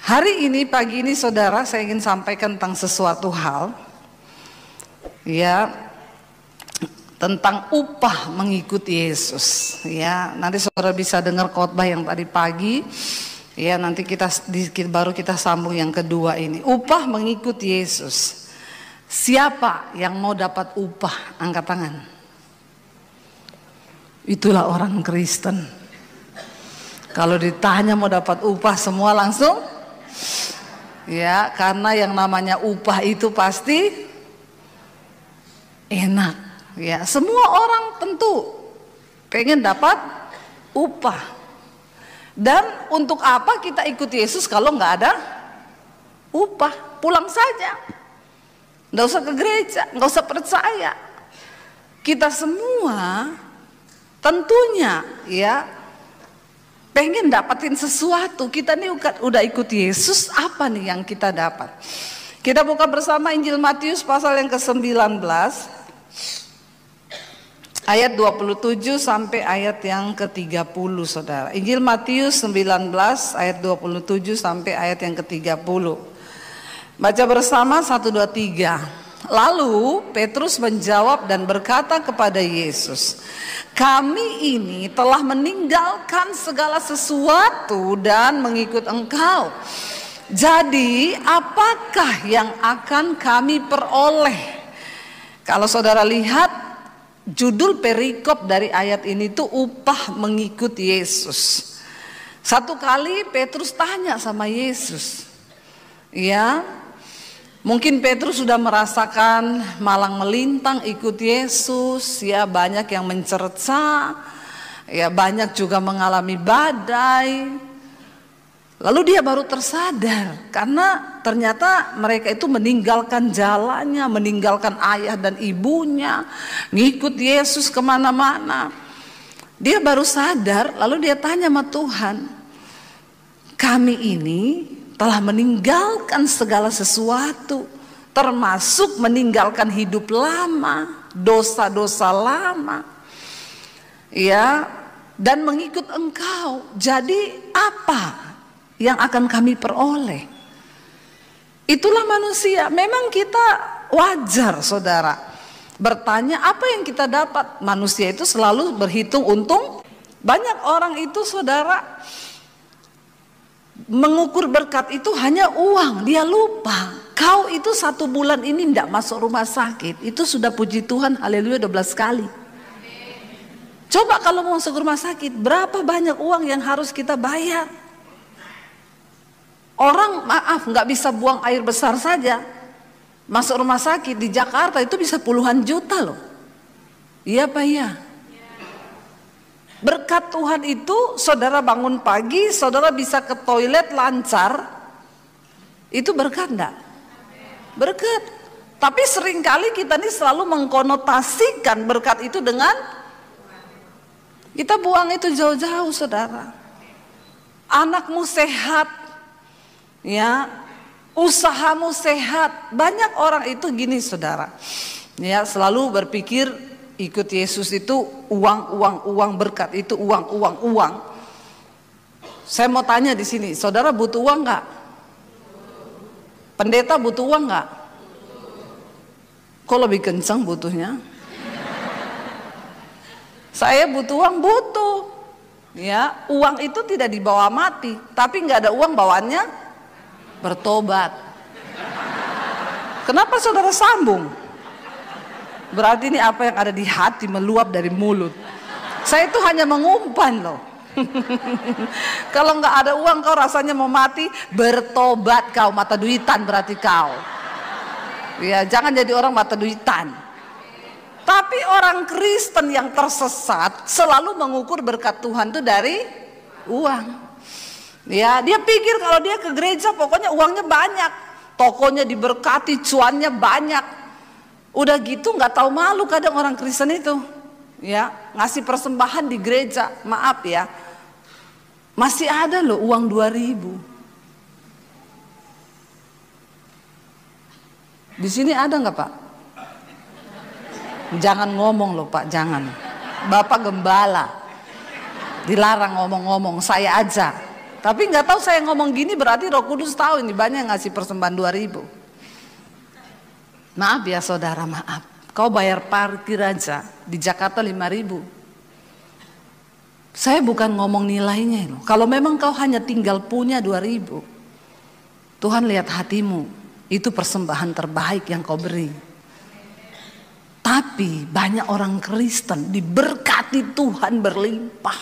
Hari ini, pagi ini saudara, saya ingin sampaikan tentang sesuatu hal, ya, tentang upah mengikuti Yesus. Ya, nanti saudara bisa dengar khotbah yang tadi pagi. Ya, nanti baru kita sambung yang kedua ini. Upah mengikuti Yesus. Siapa yang mau dapat upah? Angkat tangan. Itulah orang Kristen. Kalau ditanya mau dapat upah, semua langsung ya, karena yang namanya upah itu pasti enak. Ya, semua orang tentu pengen dapat upah. Dan untuk apa kita ikut Yesus kalau nggak ada upah? Pulang saja, nggak usah ke gereja, nggak usah percaya. Kita semua tentunya ya pengen dapatin sesuatu. Kita nih udah ikut Yesus, apa nih yang kita dapat? Kita buka bersama Injil Matius pasal yang ke-19 ayat 27 sampai ayat yang ke-30, saudara. Injil Matius 19 ayat 27 sampai ayat yang ke-30. Baca bersama 1, 2, 3. Lalu Petrus menjawab dan berkata kepada Yesus, "Kami ini telah meninggalkan segala sesuatu dan mengikut Engkau. Jadi apakah yang akan kami peroleh?" Kalau saudara lihat judul perikop dari ayat ini tuh upah mengikuti Yesus. Satu kali Petrus tanya sama Yesus. Ya, mungkin Petrus sudah merasakan malang melintang ikut Yesus, ya, banyak yang mencerca, ya, banyak juga mengalami badai. Lalu dia baru tersadar karena ternyata mereka itu meninggalkan jalannya, meninggalkan ayah dan ibunya, ngikut Yesus kemana-mana. Dia baru sadar, lalu dia tanya sama Tuhan, "Kami ini telah meninggalkan segala sesuatu, termasuk meninggalkan hidup lama, dosa-dosa lama, ya, dan mengikut Engkau. Jadi apa yang akan kami peroleh?" Itulah manusia. Memang kita wajar, saudara, bertanya apa yang kita dapat. Manusia itu selalu berhitung untung. Banyak orang itu, saudara, mengukur berkat itu hanya uang. Dia lupa, kau itu 1 bulan ini tidak masuk rumah sakit, itu sudah puji Tuhan, haleluya, 12 kali. Coba kalau mau masuk rumah sakit, berapa banyak uang yang harus kita bayar? Orang, maaf, nggak bisa buang air besar saja, masuk rumah sakit di Jakarta itu bisa puluhan juta loh. Iya Pak, iya. Berkat Tuhan itu, saudara bangun pagi, saudara bisa ke toilet lancar, itu berkat enggak? Berkat. Tapi seringkali kita ini selalu mengkonotasikan berkat itu dengan kita buang itu jauh-jauh, saudara. Anakmu sehat, ya, usahamu sehat. Banyak orang itu gini, saudara, ya, selalu berpikir ikut Yesus itu uang, berkat itu uang. Saya mau tanya di sini, saudara butuh uang nggak? Pendeta butuh uang nggak? Kok lebih kencang butuhnya? Saya butuh uang, butuh. Ya, uang itu tidak dibawa mati, tapi nggak ada uang bawaannya bertobat. Kenapa saudara sambung? Berarti ini apa yang ada di hati meluap dari mulut. Saya itu hanya mengumpan loh. Kalau nggak ada uang kau rasanya mau mati, bertobat kau, mata duitan berarti kau. Ya, jangan jadi orang mata duitan. Tapi orang Kristen yang tersesat selalu mengukur berkat Tuhan itu dari uang. Ya, dia pikir kalau dia ke gereja pokoknya uangnya banyak, tokonya diberkati, cuannya banyak. Udah gitu nggak tahu malu kadang orang Kristen itu, ya, ngasih persembahan di gereja. Maaf ya, masih ada loh uang 2.000. Di sini ada nggak Pak? Jangan ngomong loh Pak, jangan. Bapak gembala, dilarang ngomong-ngomong. Saya aja. Tapi nggak tahu saya ngomong gini berarti Roh Kudus tahu ini banyak yang ngasih persembahan 2.000. Maaf ya saudara, maaf. Kau bayar parkir aja di Jakarta 5.000. Saya bukan ngomong nilainya loh. Kalau memang kau hanya tinggal punya 2.000, Tuhan lihat hatimu. Itu persembahan terbaik yang kau beri. Tapi banyak orang Kristen diberkati Tuhan berlimpah,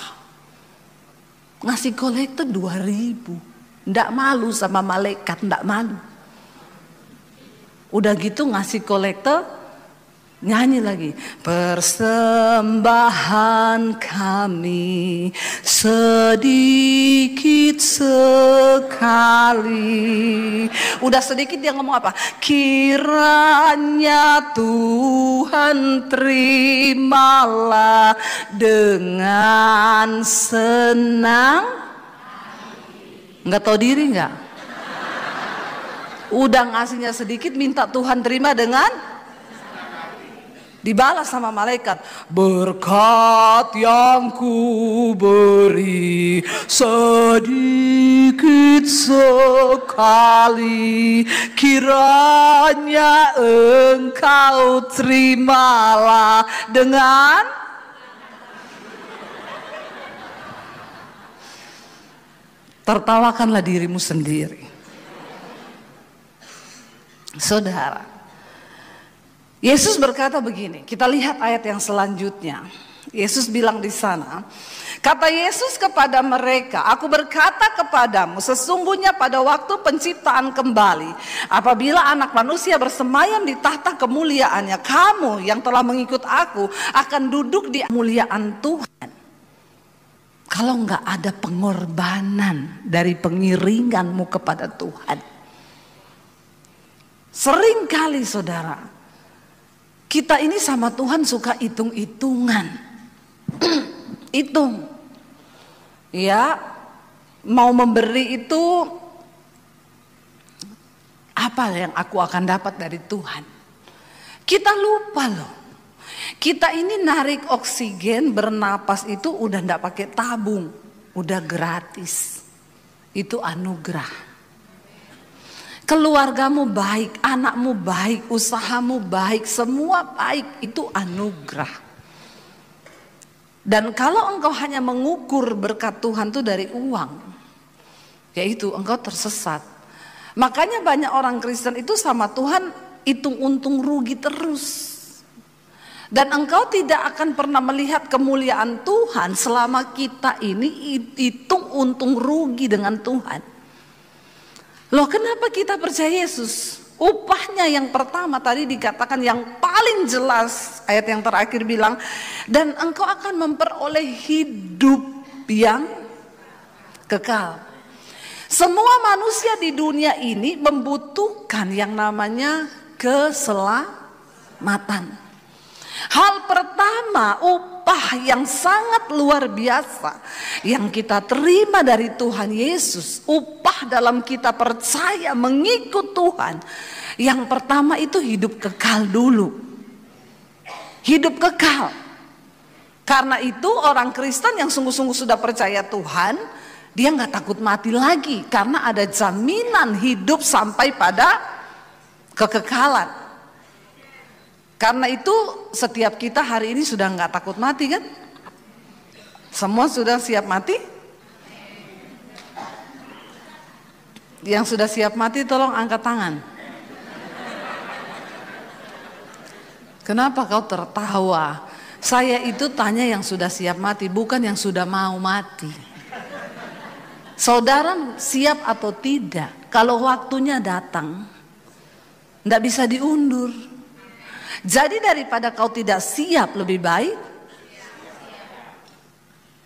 ngasih kolektor 2.000, ndak malu sama malaikat, ndak malu. Udah gitu ngasih kolektor, nyanyi lagi, persembahan kami sedikit sekali. Udah sedikit dia ngomong apa? Kiranya Tuhan terimalah dengan senang. Nggak tahu diri nggak? Udah ngasihnya sedikit, minta Tuhan terima dengan dibalas sama malaikat, berkat yang ku beri sedikit sekali, kiranya engkau terimalah dengan tertawakanlah dirimu sendiri. Saudara, Yesus berkata begini, kita lihat ayat yang selanjutnya. Yesus bilang di sana, kata Yesus kepada mereka, aku berkata kepadamu, sesungguhnya pada waktu penciptaan kembali, apabila anak manusia bersemayam di tahta kemuliaannya, kamu yang telah mengikut aku akan duduk di kemuliaan Tuhan. Kalau nggak ada pengorbanan dari pengiringanmu kepada Tuhan. Seringkali saudara, kita ini sama Tuhan suka hitung-hitungan. Hitung. Ya, mau memberi itu apa yang aku akan dapat dari Tuhan. Kita lupa loh. Kita ini narik oksigen, bernapas itu udah enggak pakai tabung, udah gratis. Itu anugerah. Keluargamu baik, anakmu baik, usahamu baik, semua baik, itu anugerah. Dan kalau engkau hanya mengukur berkat Tuhan itu dari uang, yaitu engkau tersesat. Makanya banyak orang Kristen itu sama Tuhan hitung untung rugi terus. Dan engkau tidak akan pernah melihat kemuliaan Tuhan selama kita ini hitung untung rugi dengan Tuhan. Loh, kenapa kita percaya Yesus? Upahnya yang pertama tadi dikatakan yang paling jelas, ayat yang terakhir bilang, dan engkau akan memperoleh hidup yang kekal. Semua manusia di dunia ini membutuhkan yang namanya keselamatan. Hal pertama, upah yang sangat luar biasa yang kita terima dari Tuhan Yesus, upah dalam kita percaya mengikut Tuhan. Yang pertama itu hidup kekal dulu. Hidup kekal. Karena itu orang Kristen yang sungguh-sungguh sudah percaya Tuhan, dia nggak takut mati lagi karena ada jaminan hidup sampai pada kekekalan. Karena itu setiap kita hari ini sudah nggak takut mati kan? Semua sudah siap mati? Yang sudah siap mati tolong angkat tangan. Kenapa kau tertawa? Saya itu tanya yang sudah siap mati, bukan yang sudah mau mati. Saudara siap atau tidak? Kalau waktunya datang, nggak bisa diundur. Jadi daripada kau tidak siap, lebih baik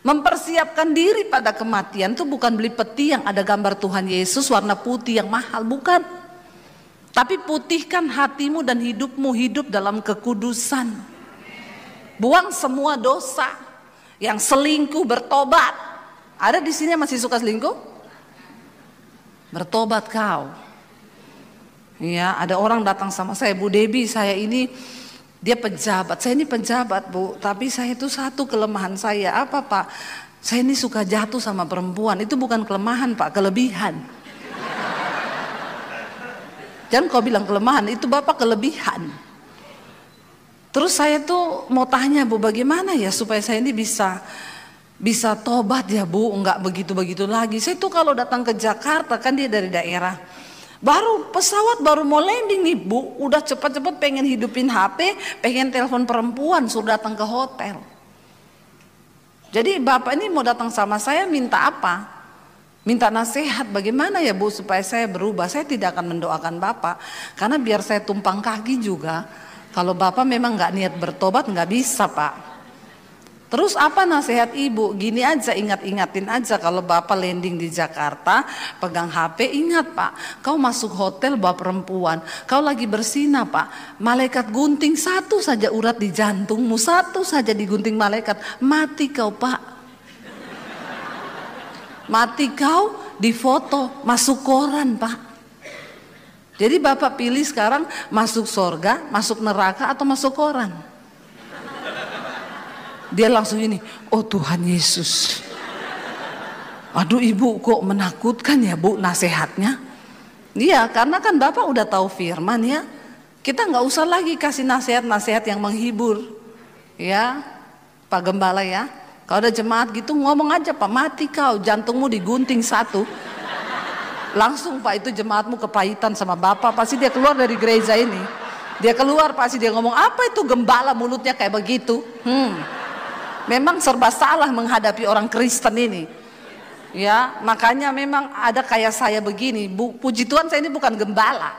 mempersiapkan diri pada kematian. Itu bukan beli peti yang ada gambar Tuhan Yesus warna putih yang mahal, bukan. Tapi putihkan hatimu dan hidupmu, hidup dalam kekudusan. Buang semua dosa. Yang selingkuh bertobat. Ada di sini yang masih suka selingkuh? Bertobat kau. Ya, ada orang datang sama saya, Bu Debbie, saya ini dia pejabat. Saya ini pejabat, Bu, tapi saya itu satu kelemahan saya. Apa, Pak? Saya ini suka jatuh sama perempuan. Itu bukan kelemahan Pak, kelebihan. Jangan kau bilang kelemahan, itu Bapak kelebihan. Terus saya tuh mau tanya Bu, bagaimana ya supaya saya ini bisa tobat ya Bu, enggak begitu-begitu lagi. Saya tuh kalau datang ke Jakarta, kan dia dari daerah, baru pesawat baru mau landing nih Bu, udah cepat-cepat pengen hidupin HP, pengen telepon perempuan, suruh datang ke hotel. Jadi Bapak ini mau datang sama saya minta apa? Minta nasihat bagaimana ya Bu supaya saya berubah. Saya tidak akan mendoakan Bapak, karena biar saya tumpang kaki juga. Kalau Bapak memang nggak niat bertobat, nggak bisa Pak. Terus apa nasihat Ibu? Gini aja, ingat-ingatin aja kalau Bapak landing di Jakarta, pegang HP, ingat Pak, kau masuk hotel bawa perempuan, kau lagi bersinah Pak, malaikat gunting satu saja urat di jantungmu, satu saja digunting malaikat, mati kau Pak. Mati kau, difoto, masuk koran Pak. Jadi Bapak pilih sekarang masuk surga, masuk neraka, atau masuk koran. Dia langsung ini, oh Tuhan Yesus. Aduh Ibu kok menakutkan ya Bu nasihatnya. Iya, karena kan Bapak udah tahu firman ya. Kita nggak usah lagi kasih nasihat-nasihat yang menghibur. Ya Pak Gembala ya. Kalau ada jemaat gitu ngomong aja Pak, mati kau, jantungmu digunting satu. Langsung Pak, itu jemaatmu kepahitan sama Bapak, pasti dia keluar dari gereja ini. Dia keluar pasti dia ngomong, apa itu gembala mulutnya kayak begitu. Memang serba salah menghadapi orang Kristen ini. Ya, makanya memang ada kayak saya begini. Puji Tuhan saya ini bukan gembala.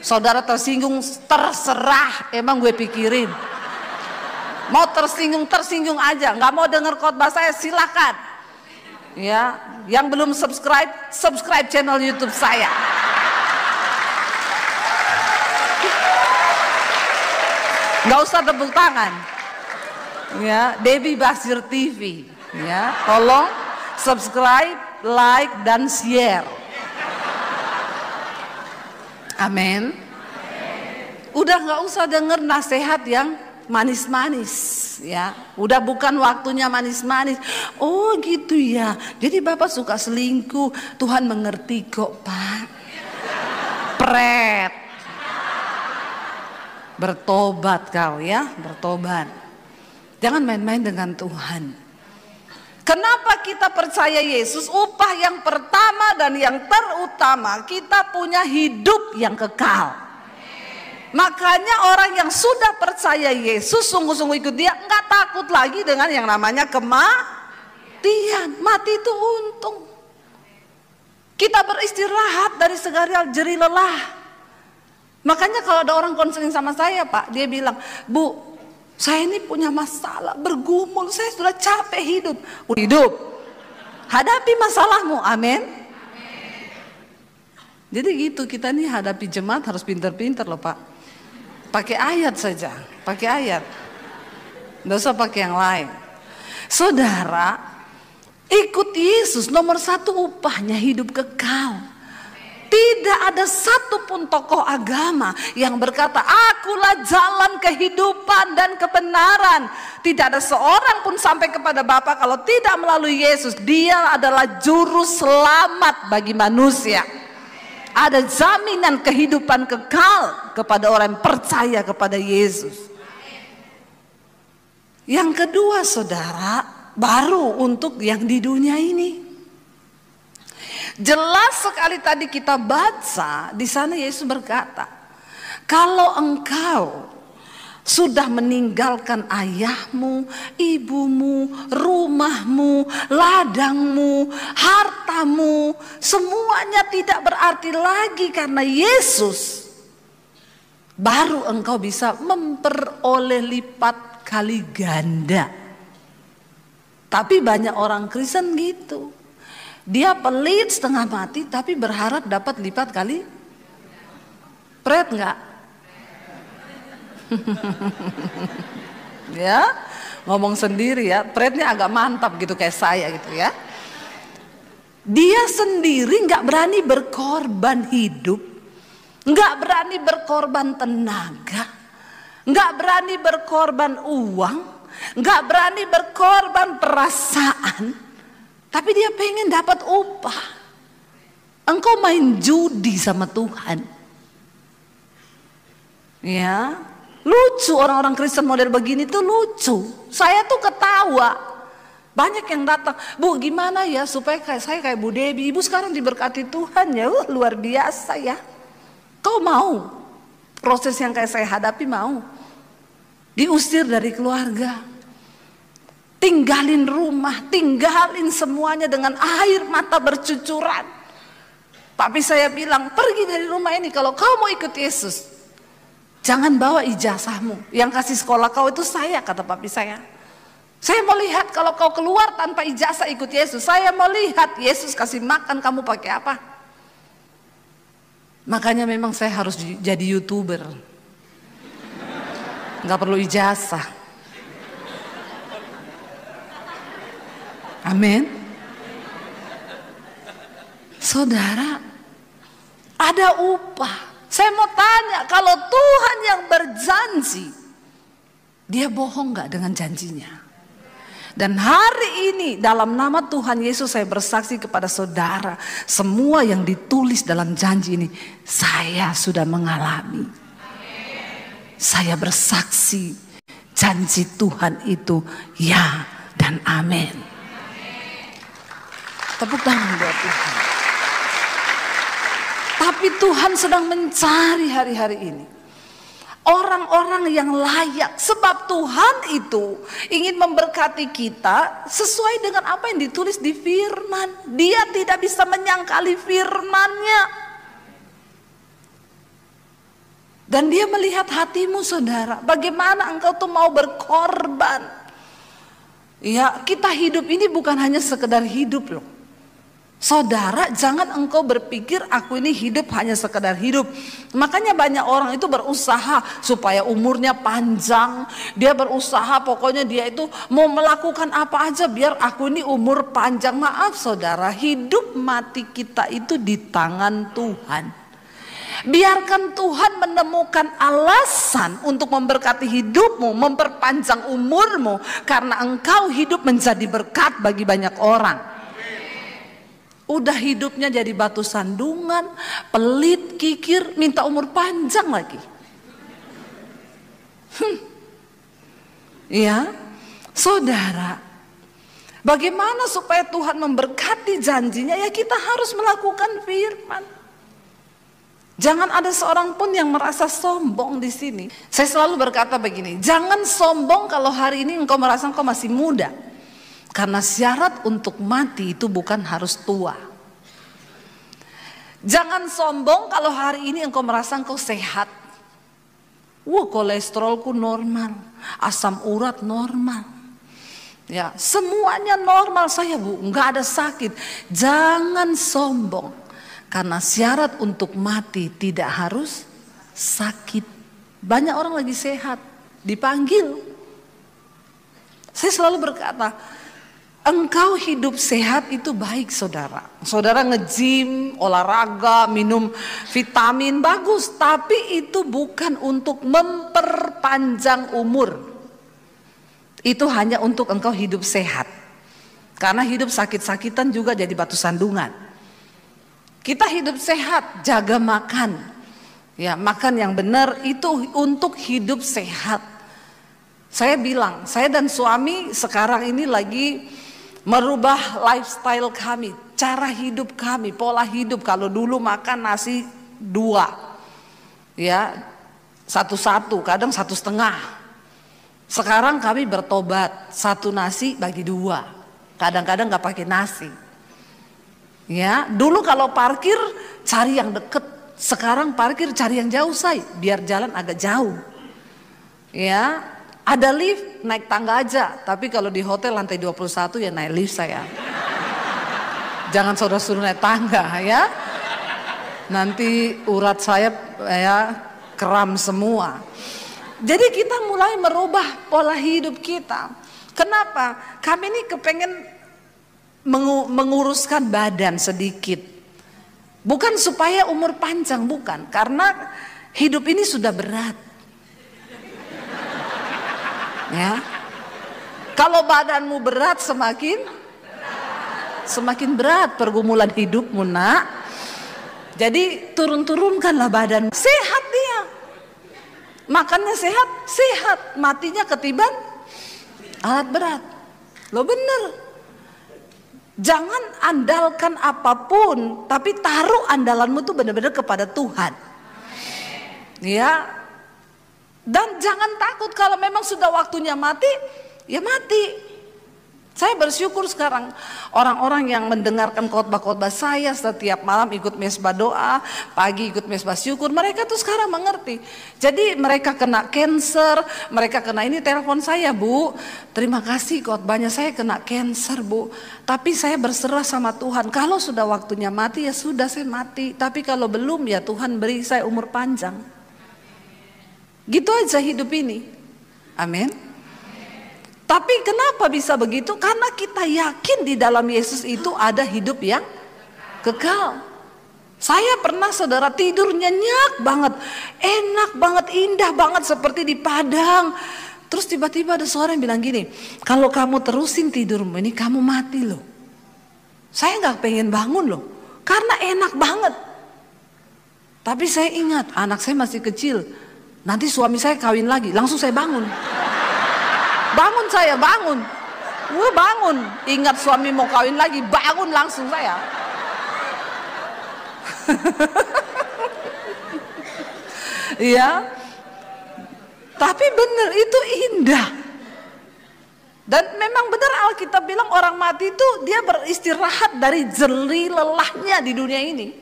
Saudara tersinggung, terserah, emang gue pikirin. Mau tersinggung aja, nggak mau dengar khotbah saya silakan. Ya, yang belum subscribe channel YouTube saya. Nggak usah tepuk tangan. Ya, Debbie Basir TV. Ya, tolong subscribe, like, dan share. Amin. Udah nggak usah denger nasihat yang manis-manis ya, udah bukan waktunya manis-manis. Oh gitu ya, jadi Bapak suka selingkuh, Tuhan mengerti kok Pak. Pret, bertobat kau ya, bertobat. Jangan main-main dengan Tuhan. Kenapa kita percaya Yesus? Upah yang pertama dan yang terutama, kita punya hidup yang kekal. Makanya orang yang sudah percaya Yesus, sungguh-sungguh ikut dia, nggak takut lagi dengan yang namanya kematian. Mati itu untung. Kita beristirahat dari segala jerih lelah. Makanya kalau ada orang konseling sama saya Pak, dia bilang, Bu, saya ini punya masalah, bergumul, saya sudah capek hidup. Hidup, hadapi masalahmu, amin. Jadi gitu, kita nih hadapi jemaat harus pinter-pinter loh Pak. Pakai ayat saja, pakai ayat. Nggak usah pakai yang lain. Saudara, ikut Yesus nomor satu, upahnya hidup kekal. Tidak ada satupun tokoh agama yang berkata, akulah jalan kehidupan dan kebenaran. Tidak ada seorang pun sampai kepada Bapa kalau tidak melalui Yesus. Dia adalah juru selamat bagi manusia. Ada jaminan kehidupan kekal kepada orang yang percaya kepada Yesus. Yang kedua saudara, baru untuk yang di dunia ini. Jelas sekali tadi kita baca, di sana Yesus berkata, kalau engkau sudah meninggalkan ayahmu, ibumu, rumahmu, ladangmu, hartamu, semuanya tidak berarti lagi karena Yesus, baru engkau bisa memperoleh lipat kali ganda. Tapi banyak orang Kristen gitu, dia pelit setengah mati tapi berharap dapat lipat kali. Pret nggak? Ya, ngomong sendiri ya, pretnya agak mantap gitu kayak saya gitu ya. Dia sendiri nggak berani berkorban hidup, nggak berani berkorban tenaga, nggak berani berkorban uang, nggak berani berkorban perasaan, Tapi dia pengen dapat upah. Engkau main judi sama Tuhan. Ya, lucu orang-orang Kristen model begini tuh lucu. Saya tuh ketawa. Banyak yang datang, Bu gimana ya supaya saya kayak Bu Debbie. Ibu sekarang diberkati Tuhan ya, luar biasa ya. Kau mau proses yang kayak saya hadapi, mau diusir dari keluarga, tinggalin rumah, tinggalin semuanya dengan air mata bercucuran. Tapi saya bilang, pergi dari rumah ini kalau kau mau ikut Yesus. Jangan bawa ijazahmu, yang kasih sekolah kau itu saya, kata papi saya. Saya mau lihat kalau kau keluar tanpa ijazah ikut Yesus. Saya mau lihat Yesus kasih makan kamu pakai apa. Makanya memang saya harus jadi YouTuber. Nggak perlu ijazah. Amin. Saudara, ada upah. Saya mau tanya, kalau Tuhan yang berjanji, dia bohong nggak dengan janjinya? Dan hari ini dalam nama Tuhan Yesus saya bersaksi kepada saudara, semua yang ditulis dalam janji ini saya sudah mengalami. Saya bersaksi janji Tuhan itu ya dan amin. Tepuk tangan buat Tuhan. Tapi Tuhan sedang mencari hari-hari ini orang-orang yang layak, sebab Tuhan itu ingin memberkati kita sesuai dengan apa yang ditulis di firman. Dia tidak bisa menyangkali firman-Nya. Dan dia melihat hatimu saudara, bagaimana engkau tuh mau berkorban. Ya, kita hidup ini bukan hanya sekedar hidup loh. Saudara, jangan engkau berpikir aku ini hidup hanya sekedar hidup. Makanya banyak orang itu berusaha supaya umurnya panjang. Dia berusaha pokoknya dia itu mau melakukan apa aja biar aku ini umur panjang. Maaf saudara, hidup mati kita itu di tangan Tuhan. Biarkan Tuhan menemukan alasan untuk memberkati hidupmu, memperpanjang umurmu. Karena engkau hidup menjadi berkat bagi banyak orang. Udah hidupnya jadi batu sandungan, pelit, kikir, minta umur panjang lagi. Ya, saudara, bagaimana supaya Tuhan memberkati janjinya? Ya kita harus melakukan firman. Jangan ada seorang pun yang merasa sombong di sini. Saya selalu berkata begini, jangan sombong kalau hari ini engkau merasa engkau masih muda. Karena syarat untuk mati itu bukan harus tua. Jangan sombong kalau hari ini engkau merasa engkau sehat. Wah, kolesterolku normal, asam urat normal. Ya, semuanya normal saya Bu, nggak ada sakit. Jangan sombong. Karena syarat untuk mati tidak harus sakit. Banyak orang lagi sehat, dipanggil. Saya selalu berkata, engkau hidup sehat itu baik saudara. Saudara nge-gym, olahraga, minum vitamin bagus. Tapi itu bukan untuk memperpanjang umur. Itu hanya untuk engkau hidup sehat. Karena hidup sakit-sakitan juga jadi batu sandungan. Kita hidup sehat, jaga makan. Ya, makan yang benar itu untuk hidup sehat. Saya bilang, saya dan suami sekarang ini lagi merubah lifestyle kami, cara hidup kami, pola hidup. Kalau dulu makan nasi 2, ya 1-1, kadang 1,5. Sekarang kami bertobat, 1 nasi bagi 2. Kadang-kadang nggak pakai nasi. Ya, dulu kalau parkir cari yang deket, sekarang parkir cari yang jauh say, biar jalan agak jauh. Ya. Ada lift, naik tangga aja. Tapi kalau di hotel lantai 21 ya naik lift saya. Jangan saudara suruh naik tangga ya. Nanti urat saya ya kram semua. Jadi kita mulai merubah pola hidup kita. Kenapa? Kami ini kepengen menguruskan badan sedikit. Bukan supaya umur panjang, bukan. Karena hidup ini sudah berat. Ya, kalau badanmu berat semakin semakin berat pergumulan hidupmu, nak. Jadi turun-turunkanlah badan. Sehat dia, makannya sehat, sehat. Matinya ketiban alat berat. Lo bener. Jangan andalkan apapun, tapi taruh andalanmu tuh benar-benar kepada Tuhan. Ya. Dan jangan takut kalau memang sudah waktunya mati, ya mati. Saya bersyukur sekarang orang-orang yang mendengarkan khotbah-khotbah saya setiap malam ikut mesbah doa, pagi ikut mesbah syukur, mereka tuh sekarang mengerti. Jadi mereka kena cancer, mereka kena ini, telepon saya, Bu, terima kasih khotbahnya, saya kena cancer, Bu, tapi saya berserah sama Tuhan. Kalau sudah waktunya mati ya sudah, saya mati. Tapi kalau belum ya Tuhan beri saya umur panjang. Gitu aja hidup ini. Amin. Tapi kenapa bisa begitu? Karena kita yakin di dalam Yesus itu ada hidup yang kekal. Saya pernah, saudara, tidur nyenyak banget, enak banget, indah banget seperti di Padang. Terus tiba-tiba ada suara yang bilang gini, kalau kamu terusin tidurmu ini kamu mati loh. Saya gak pengen bangun loh, karena enak banget. Tapi saya ingat anak saya masih kecil, nanti suami saya kawin lagi, langsung saya bangun. Bangun saya, bangun. Bangun. Ingat suami mau kawin lagi, bangun langsung saya. Ya. Tapi benar, itu indah. Dan memang benar Alkitab bilang orang mati itu dia beristirahat dari jerih lelahnya di dunia ini.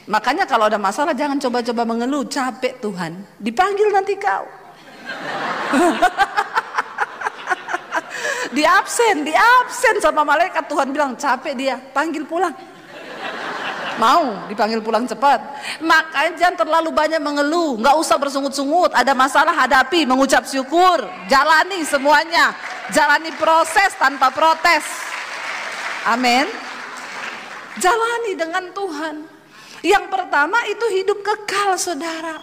Makanya kalau ada masalah jangan coba-coba mengeluh, capek Tuhan. Dipanggil nanti kau. Di absen sama malaikat. Tuhan bilang capek dia, panggil pulang. Mau dipanggil pulang cepat. Makanya jangan terlalu banyak mengeluh, nggak usah bersungut-sungut. Ada masalah hadapi, mengucap syukur, jalani semuanya, jalani proses tanpa protes. Amin. Jalani dengan Tuhan. Yang pertama itu hidup kekal, saudara.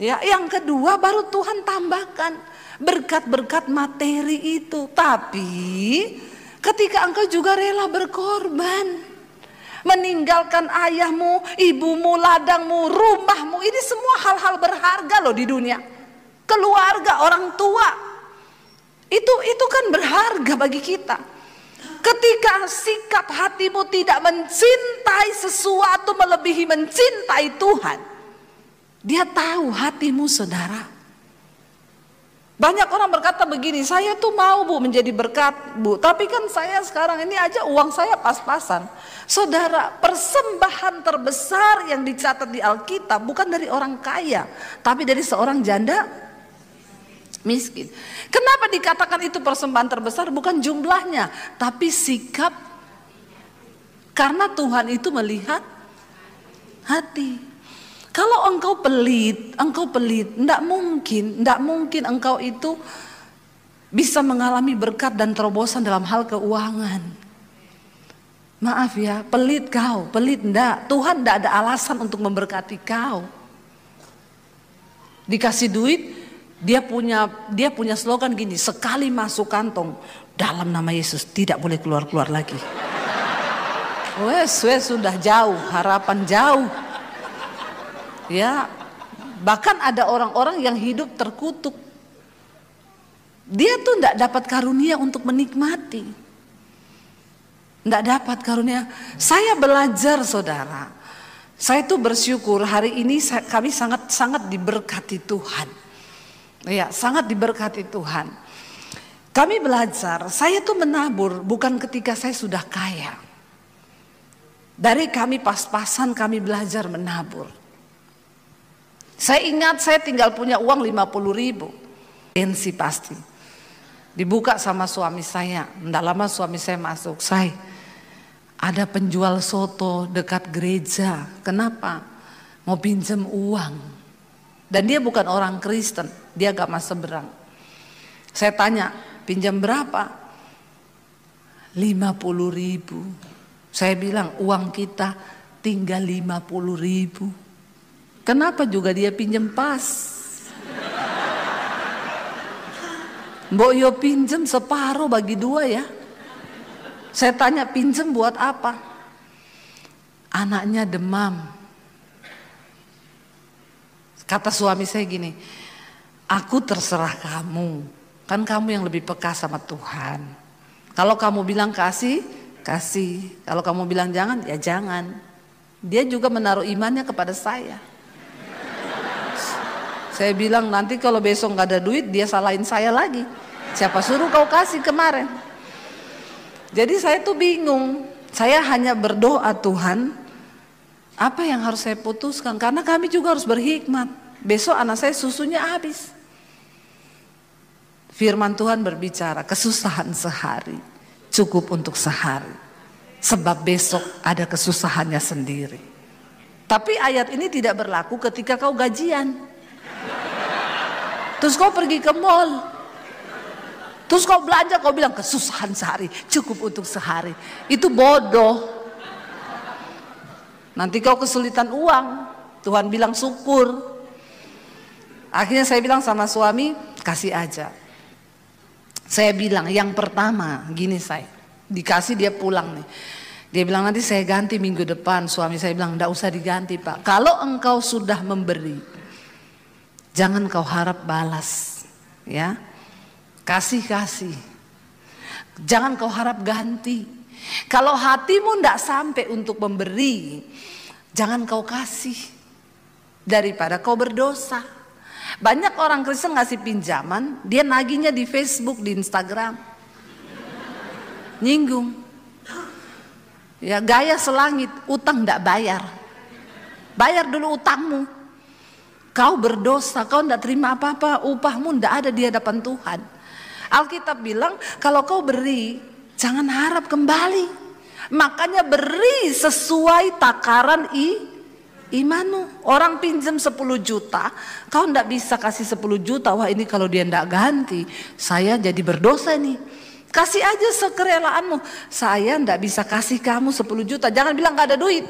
Ya, yang kedua baru Tuhan tambahkan berkat-berkat materi itu. Tapi ketika engkau juga rela berkorban, meninggalkan ayahmu, ibumu, ladangmu, rumahmu, ini semua hal-hal berharga loh di dunia. Keluarga, orang tua, itu kan berharga bagi kita. Ketika sikap hatimu tidak mencintai sesuatu melebihi mencintai Tuhan, dia tahu hatimu, saudara. Banyak orang berkata begini, saya tuh mau, Bu, menjadi berkat, Bu, tapi kan saya sekarang ini aja uang saya pas-pasan. Saudara, persembahan terbesar yang dicatat di Alkitab bukan dari orang kaya, tapi dari seorang janda miskin. Kenapa dikatakan itu persembahan terbesar? Bukan jumlahnya, tapi sikap. Karena Tuhan itu melihat hati. Kalau engkau pelit, enggak mungkin engkau itu bisa mengalami berkat dan terobosan dalam hal keuangan. Maaf ya, pelit enggak. Tuhan enggak ada alasan untuk memberkati kau. Dikasih duit, dia punya slogan gini, sekali masuk kantong, dalam nama Yesus tidak boleh keluar-keluar lagi. Wes sudah jauh, harapan jauh. Ya, bahkan ada orang-orang yang hidup terkutuk. Dia tuh tidak dapat karunia untuk menikmati. Tidak dapat karunia. Saya belajar, saudara. Saya tuh bersyukur hari ini kami sangat diberkati Tuhan. Ya, sangat diberkati Tuhan. Kami belajar, saya tuh menabur bukan ketika saya sudah kaya. Dari kami pas-pasan kami belajar menabur. Saya ingat saya tinggal punya uang 50.000. Pensi pasti. Dibuka sama suami saya. Tidak lama suami saya masuk. Saya ada penjual soto dekat gereja. Kenapa? Mau pinjam uang. Dan dia bukan orang Kristen. Dia agama seberang. Saya tanya, pinjam berapa? 50.000. Saya bilang uang kita tinggal 50.000. Kenapa juga dia pinjam pas? Mbok yo pinjam separuh bagi dua ya. Saya tanya, pinjam buat apa? Anaknya demam. Kata suami saya gini, aku terserah kamu. Kan kamu yang lebih peka sama Tuhan. Kalau kamu bilang kasih, kasih. Kalau kamu bilang jangan, ya jangan. Dia juga menaruh imannya kepada saya. Saya bilang nanti kalau besok gak ada duit, dia salahin saya lagi. Siapa suruh kau kasih kemarin? Jadi saya tuh bingung. Saya hanya berdoa, Tuhan, apa yang harus saya putuskan? Karena kami juga harus berhikmat. Besok anak saya susunya habis. Firman Tuhan berbicara, kesusahan sehari cukup untuk sehari. Sebab besok ada kesusahannya sendiri. Tapi ayat ini tidak berlaku ketika kau gajian. Terus kau pergi ke mall. Terus kau belanja, kau bilang kesusahan sehari cukup untuk sehari. Itu bodoh. Nanti kau kesulitan uang. Tuhan bilang syukur. Akhirnya saya bilang sama suami, kasih aja. Saya bilang yang pertama gini, saya dikasih, dia pulang nih. Dia bilang nanti saya ganti minggu depan. Suami saya bilang enggak usah diganti, Pak. Kalau engkau sudah memberi, jangan kau harap balas, ya. Kasih. Jangan kau harap ganti. Kalau hatimu enggak sampai untuk memberi, jangan kau kasih. Daripada kau berdosa. Banyak orang Kristen ngasih pinjaman, dia nagihnya di Facebook, di Instagram. Nyinggung. Ya gaya selangit, utang enggak bayar. Bayar dulu utangmu. Kau berdosa, kau enggak terima apa-apa, upahmu enggak ada di hadapan Tuhan. Alkitab bilang kalau kau beri, jangan harap kembali. Makanya beri sesuai takaran imanmu. Orang pinjam 10 juta, kau enggak bisa kasih 10 juta. Wah ini kalau dia enggak ganti, saya jadi berdosa nih. Kasih aja sekerelaanmu. Saya enggak bisa kasih kamu 10 juta. Jangan bilang enggak ada duit.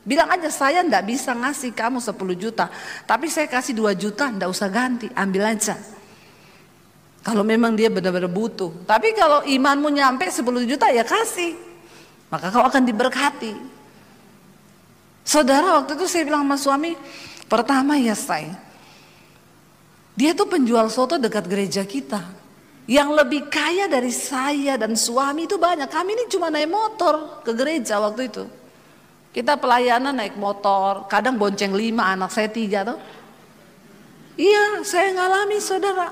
Bilang aja saya enggak bisa ngasih kamu 10 juta. Tapi saya kasih 2 juta, enggak usah ganti, ambil aja. Kalau memang dia benar-benar butuh. Tapi kalau imanmu nyampe 10 juta ya kasih. Maka kau akan diberkati. Saudara, waktu itu saya bilang sama suami, pertama ya saya, dia tuh penjual soto dekat gereja kita. Yang lebih kaya dari saya dan suami itu banyak. Kami ini cuma naik motor ke gereja waktu itu. Kita pelayanan naik motor, kadang bonceng 5, anak saya 3 tuh. Iya, saya ngalami, saudara.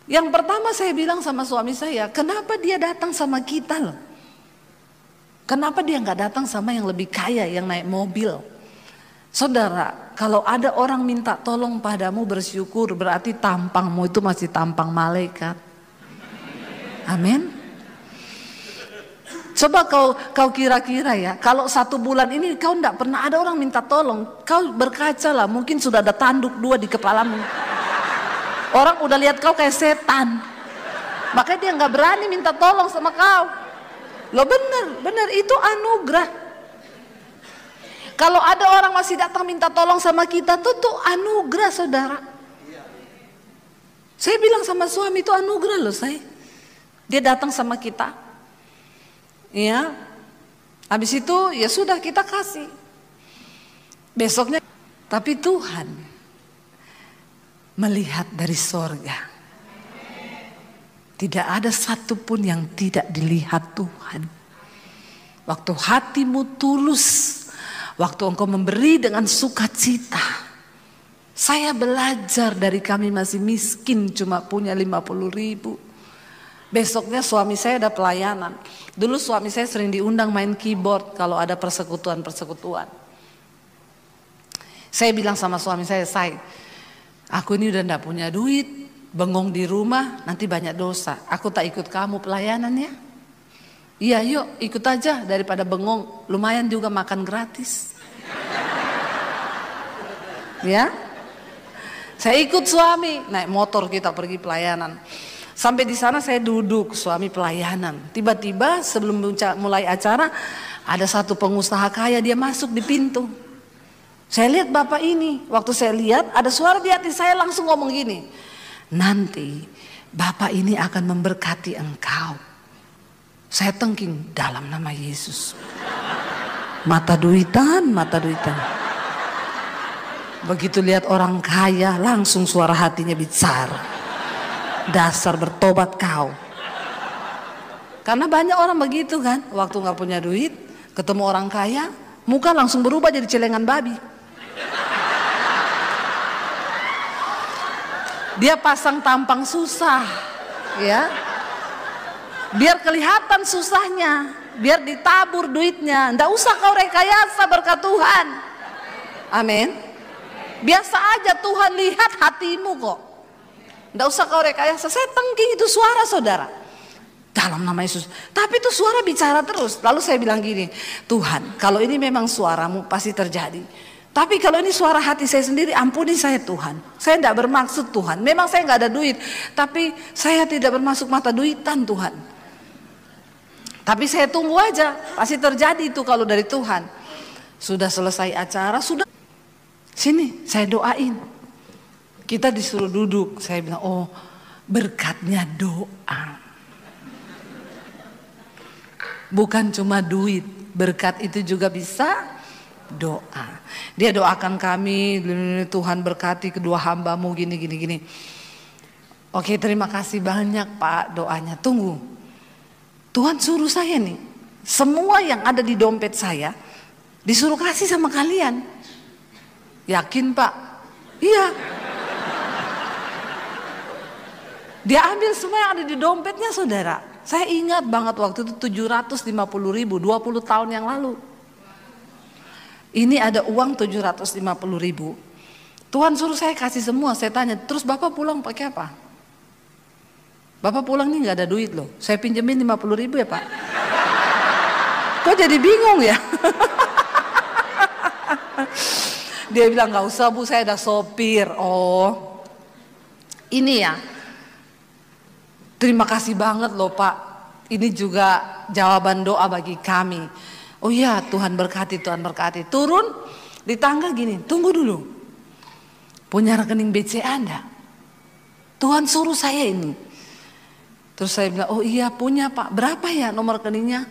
Yang pertama saya bilang sama suami saya, kenapa dia datang sama kita loh? Kenapa dia nggak datang sama yang lebih kaya, yang naik mobil? Saudara, kalau ada orang minta tolong padamu, bersyukur, berarti tampangmu itu masih tampang malaikat. Amin. Coba kau kira-kira ya, kalau 1 bulan ini kau nggak pernah ada orang minta tolong, kau berkaca lah, mungkin sudah ada tanduk 2 di kepalamu. Orang udah lihat kau kayak setan, makanya dia nggak berani minta tolong sama kau. Loh bener itu anugerah. Kalau ada orang masih datang minta tolong sama kita tuh anugerah, saudara. Saya bilang sama suami itu anugerah loh saya. Dia datang sama kita, ya. Habis itu ya sudah kita kasih. Besoknya, tapi Tuhan melihat dari sorga. Tidak ada satupun yang tidak dilihat Tuhan. Waktu hatimu tulus, waktu engkau memberi dengan sukacita. Saya belajar dari kami masih miskin, cuma punya 50.000. Besoknya suami saya ada pelayanan. Dulu suami saya sering diundang main keyboard kalau ada persekutuan. Saya bilang sama suami saya, aku ini udah gak punya duit, bengong di rumah, nanti banyak dosa. Aku tak ikut kamu pelayanan ya. Iya yuk ikut aja, daripada bengong, lumayan juga makan gratis. Ya, saya ikut suami, naik motor kita pergi pelayanan. Sampai di sana saya duduk, suami pelayanan. Tiba-tiba sebelum mulai acara, ada satu pengusaha kaya, dia masuk di pintu. Saya lihat bapak ini, waktu saya lihat ada suara di hati saya langsung ngomong gini, nanti bapak ini akan memberkati engkau. Saya tengking dalam nama Yesus. Mata duitan, mata duitan. Begitu lihat orang kaya, langsung suara hatinya bicara. Dasar bertobat kau. Karena banyak orang begitu kan, waktu nggak punya duit, ketemu orang kaya, muka langsung berubah jadi celengan babi. Dia pasang tampang susah, ya. Biar kelihatan susahnya, biar ditabur duitnya. Nggak usah kau rekayasa berkat Tuhan. Amin. Biasa aja Tuhan lihat hatimu kok. Nggak usah kau rekayasa. Saya tengking itu suara saudara. Dalam nama Yesus. Tapi itu suara bicara terus. Lalu saya bilang gini, Tuhan kalau ini memang suaramu pasti terjadi. Tapi kalau ini suara hati saya sendiri, ampuni saya Tuhan. Saya tidak bermaksud Tuhan. Memang saya nggak ada duit. Tapi saya tidak bermaksud mata duitan Tuhan. Tapi saya tunggu aja, pasti terjadi itu kalau dari Tuhan. Sudah selesai acara, sudah. Sini, saya doain. Kita disuruh duduk. Saya bilang, oh berkatnya doa. Bukan cuma duit, berkat itu juga bisa doa. Dia doakan kami, Tuhan berkati kedua hambamu gini. Oke, terima kasih banyak Pak doanya. Tunggu. Tuhan suruh saya nih, semua yang ada di dompet saya disuruh kasih sama kalian. Yakin Pak? Iya. Dia ambil semua yang ada di dompetnya saudara. Saya ingat banget waktu itu 750.000, 20 tahun yang lalu. Ini ada uang 750.000. Tuhan suruh saya kasih semua. Saya tanya, terus Bapak pulang pakai apa? Bapak pulang nih nggak ada duit loh. Saya pinjemin 50.000 ya Pak. Kok jadi bingung ya? Dia bilang nggak usah Bu, saya ada sopir. Oh, ini ya. Terima kasih banget loh Pak. Ini juga jawaban doa bagi kami. Oh iya, Tuhan berkati, Tuhan berkati. Turun di tangga gini, tunggu dulu. Punya rekening BCA enggak? Tuhan suruh saya ini. Terus saya bilang, oh iya punya Pak. Berapa ya nomor rekeningnya?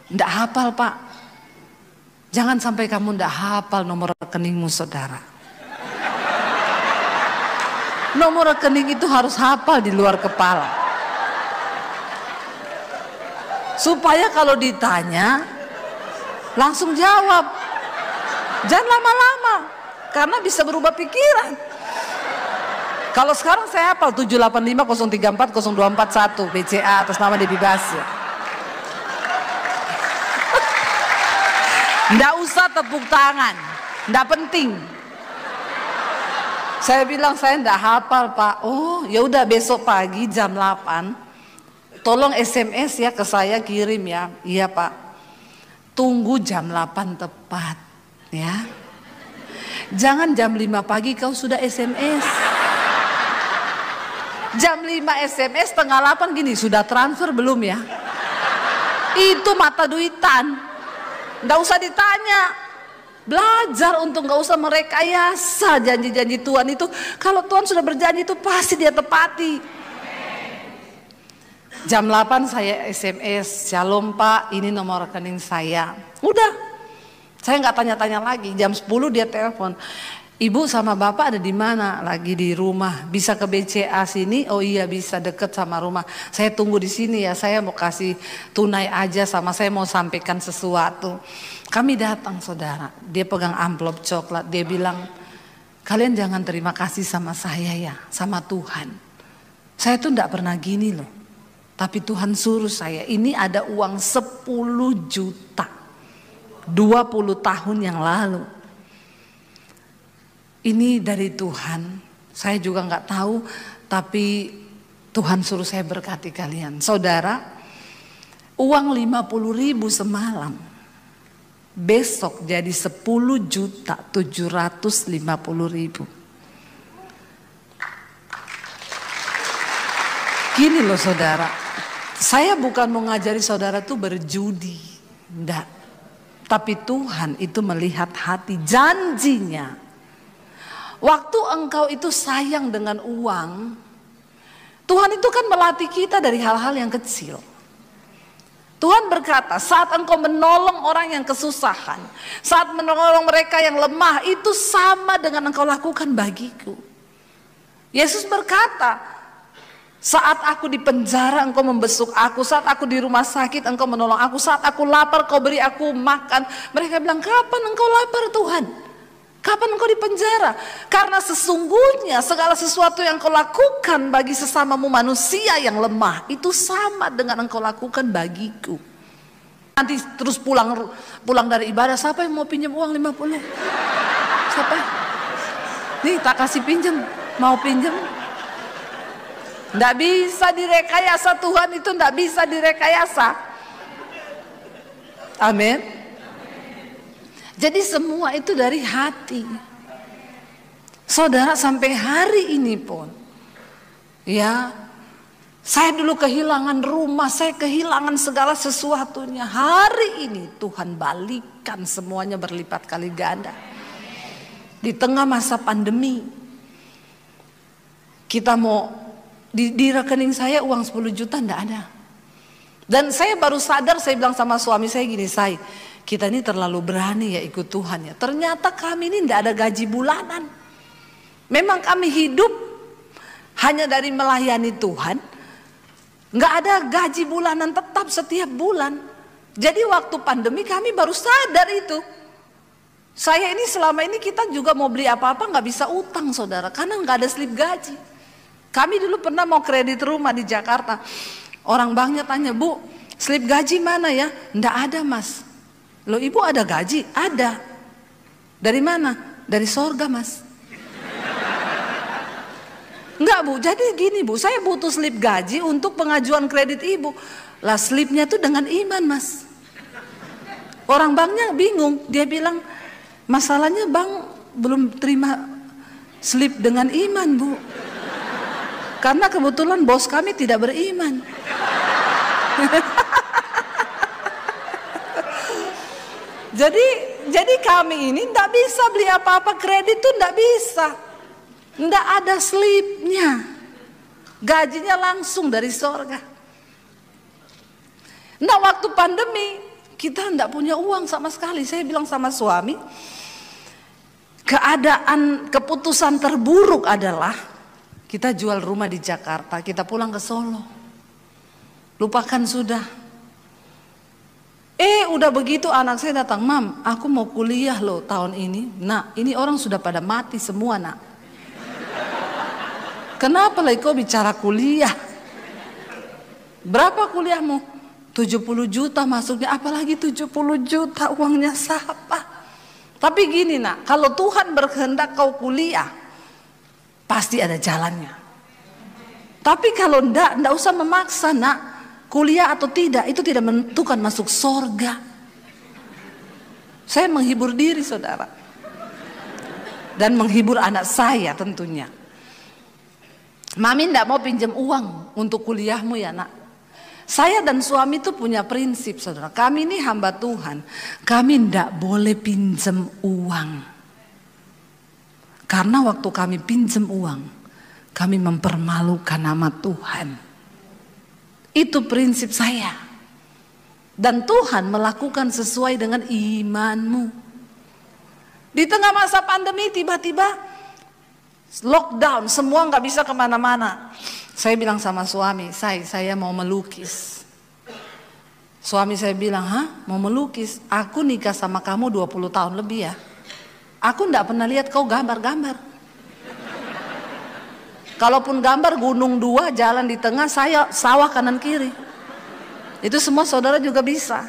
Enggak hafal Pak. Jangan sampai kamu enggak hafal nomor rekeningmu saudara. Nomor rekening itu harus hafal di luar kepala. Supaya kalau ditanya, langsung jawab. Jangan lama-lama. Karena bisa berubah pikiran. Kalau sekarang saya hafal 78503402441 BCA atas nama Debbie Basya. Nggak usah tepuk tangan, nggak penting. Saya bilang saya nggak hafal Pak. Oh ya udah besok pagi jam 8. Tolong SMS ya ke saya kirim ya. Iya Pak. Tunggu jam 8 tepat ya. Jangan jam 5 pagi kau sudah SMS. Jam 5 SMS, setengah 8 gini, sudah transfer belum ya? Itu mata duitan. Nggak usah ditanya. Belajar untuk nggak usah merekayasa janji-janji Tuhan itu. Kalau Tuhan sudah berjanji itu pasti dia tepati. Jam 8 saya SMS, Shalom Pak, ini nomor rekening saya. Udah, saya nggak tanya-tanya lagi. Jam 10 dia telepon. Ibu sama Bapak ada di mana? Lagi di rumah. Bisa ke BCA sini? Oh iya bisa, deket sama rumah. Saya tunggu di sini ya. Saya mau kasih tunai aja sama saya mau sampaikan sesuatu. Kami datang saudara. Dia pegang amplop coklat. Dia bilang, kalian jangan terima kasih sama saya ya, sama Tuhan. Saya tuh enggak pernah gini loh. Tapi Tuhan suruh saya. Ini ada uang 10 juta. 20 tahun yang lalu. Ini dari Tuhan, saya juga nggak tahu, tapi Tuhan suruh saya berkati kalian. Saudara, uang 50.000 semalam, besok jadi 10.750.000. Gini loh saudara, saya bukan mau ngajari saudara tuh berjudi, enggak. Tapi Tuhan itu melihat hati, janjinya. Waktu engkau itu sayang dengan uang, Tuhan itu kan melatih kita dari hal-hal yang kecil. Tuhan berkata, saat engkau menolong orang yang kesusahan, saat menolong mereka yang lemah, itu sama dengan engkau lakukan bagiku. Yesus berkata, saat aku di penjara engkau membesuk aku, saat aku di rumah sakit engkau menolong aku, saat aku lapar kau beri aku makan. Mereka bilang, kapan engkau lapar Tuhan? Kapan engkau di penjara? Karena sesungguhnya segala sesuatu yang kau lakukan bagi sesamamu manusia yang lemah, itu sama dengan engkau lakukan bagiku. Nanti terus pulang dari ibadah, siapa yang mau pinjam uang 50? Siapa? Nih tak kasih pinjam, mau pinjam? Nggak bisa direkayasa, Tuhan itu nggak bisa direkayasa. Amin. Jadi semua itu dari hati. Saudara, sampai hari ini pun, ya, saya dulu kehilangan rumah, saya kehilangan segala sesuatunya. Hari ini Tuhan balikan semuanya berlipat kali ganda. Di tengah masa pandemi, kita mau di rekening saya uang 10 juta enggak ada. Dan saya baru sadar, saya bilang sama suami saya gini, kita ini terlalu berani ya ikut Tuhan ya. Ternyata kami ini tidak ada gaji bulanan. Memang kami hidup hanya dari melayani Tuhan. Nggak ada gaji bulanan tetap setiap bulan. Jadi waktu pandemi kami baru sadar itu. Saya ini selama ini kita juga mau beli apa-apa nggak bisa utang saudara. Karena nggak ada slip gaji. Kami dulu pernah mau kredit rumah di Jakarta. Orang banknya tanya, Bu, slip gaji mana ya? Nggak ada mas. Loh ibu ada gaji? Ada. Dari mana? Dari sorga mas. Enggak bu, jadi gini bu, saya butuh slip gaji untuk pengajuan kredit ibu. Lah slipnya tuh dengan iman mas. Orang banknya bingung, dia bilang masalahnya bank belum terima slip dengan iman bu. Karena kebetulan bos kami tidak beriman. Jadi kami ini tidak bisa beli apa-apa, kredit tuh tidak bisa, tidak ada slipnya, gajinya langsung dari sorga. Nah waktu pandemi kita tidak punya uang sama sekali. Saya bilang sama suami, keputusan terburuk adalah kita jual rumah di Jakarta, kita pulang ke Solo, lupakan sudah. Udah begitu anak saya datang, Mam, aku mau kuliah loh tahun ini. Nah, ini orang sudah pada mati semua nak. Kenapa lagi kau bicara kuliah? Berapa kuliahmu? 70 juta masuknya, apalagi 70 juta uangnya siapa? Tapi gini nak, kalau Tuhan berkehendak kau kuliah, pasti ada jalannya. Tapi kalau enggak usah memaksa nak. Kuliah atau tidak, itu tidak menentukan masuk sorga. Saya menghibur diri saudara. Dan menghibur anak saya tentunya. Mami tidak mau pinjam uang untuk kuliahmu ya nak. Saya dan suami itu punya prinsip saudara. Kami ini hamba Tuhan. Kami tidak boleh pinjam uang. Karena waktu kami pinjam uang, kami mempermalukan nama Tuhan. Itu prinsip saya. Dan Tuhan melakukan sesuai dengan imanmu. Di tengah masa pandemi tiba-tiba lockdown, semua nggak bisa kemana-mana. Saya bilang sama suami, saya mau melukis. Suami saya bilang, hah mau melukis? Aku nikah sama kamu 20 tahun lebih ya. Aku nggak pernah lihat kau gambar-gambar. Kalaupun gambar gunung 2 jalan di tengah, saya sawah kanan kiri. Itu semua saudara juga bisa.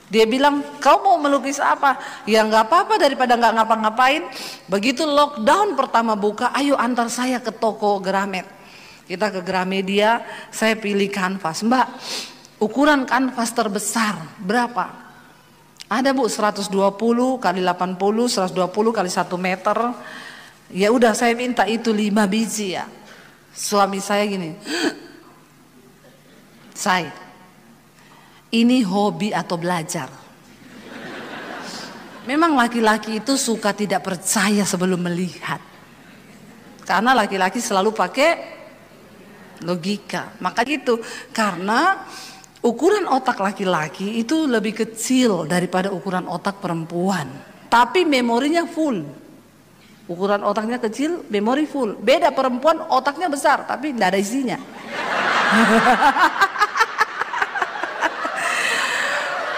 Dia bilang, kau mau melukis apa? Ya nggak apa-apa daripada nggak ngapa-ngapain. Begitu lockdown pertama buka, ayo antar saya ke toko Gramet. Kita ke Gramedia, saya pilih kanvas. Mbak, ukuran kanvas terbesar berapa? Ada bu, 120 kali 80, 120 kali 1 meter. Ya udah saya minta itu 5 biji ya. Suami saya gini, ini hobi atau belajar? Memang laki-laki itu suka tidak percaya sebelum melihat. Karena laki-laki selalu pakai logika. Maka gitu, karena Ukuran otak laki-laki itu lebih kecil daripada ukuran otak perempuan, tapi memorinya full. Ukuran otaknya kecil, memori full. Beda perempuan otaknya besar, tapi tidak ada isinya.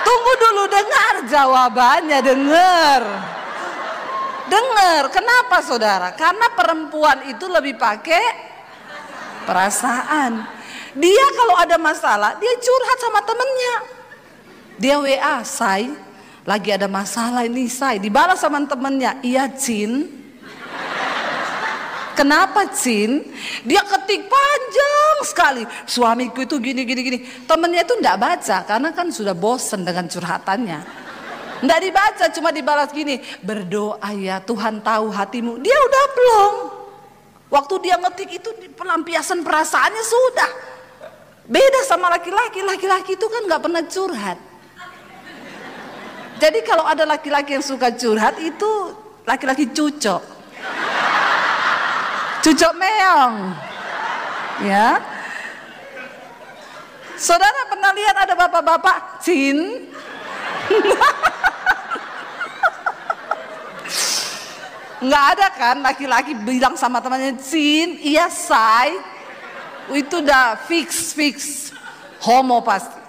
Tunggu dulu, dengar jawabannya, dengar. Kenapa saudara? Karena perempuan itu lebih pakai perasaan. Dia kalau ada masalah, dia curhat sama temennya. Dia WA, Say, lagi ada masalah ini, Say. Dibalas sama temennya, iya Cin. Kenapa Cin? Dia ketik panjang sekali. Suamiku itu gini. Temennya itu enggak baca karena kan sudah bosen dengan curhatannya. Enggak dibaca, cuma dibalas gini. Berdoa ya, Tuhan tahu hatimu. Dia udah plong. Waktu dia ngetik itu pelampiasan perasaannya sudah. Beda sama laki-laki. Laki-laki itu kan enggak pernah curhat. Jadi kalau ada laki-laki yang suka curhat itu laki-laki cucok. Cucok meong, ya. Saudara pernah lihat ada bapak-bapak Cin? Nggak ada kan laki-laki bilang sama temannya Cin, iya Say. Itu udah fix, homo pasti.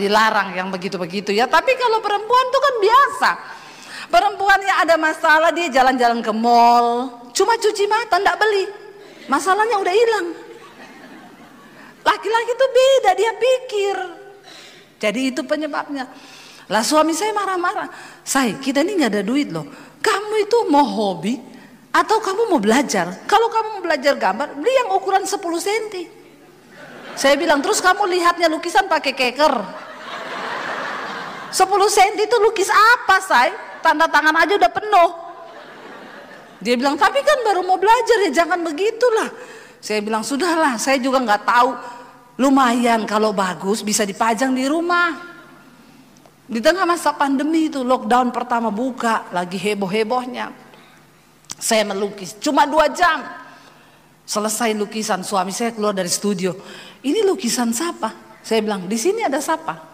Dilarang yang begitu-begitu ya. Tapi kalau perempuan tuh kan biasa. Perempuan yang ada masalah dia jalan-jalan ke mall, cuma cuci mata, ndak beli, masalahnya udah hilang. Laki-laki itu beda, dia pikir. Jadi itu penyebabnya. Lah suami saya marah-marah, Say, kita ini nggak ada duit loh. Kamu itu mau hobi atau kamu mau belajar? Kalau kamu mau belajar gambar, beli yang ukuran 10 cm. Saya bilang, terus kamu lihatnya lukisan pakai keker. 10 cm itu lukis apa, Say? Tanda tangan aja udah penuh. Dia bilang, tapi kan baru mau belajar ya, jangan begitulah. Saya bilang, sudahlah, saya juga nggak tahu. Lumayan kalau bagus bisa dipajang di rumah. Di tengah masa pandemi itu, lockdown pertama buka, lagi heboh-hebohnya. Saya melukis, cuma 2 jam. Selesai lukisan, suami saya keluar dari studio. Ini lukisan siapa? Saya bilang, di sini ada siapa?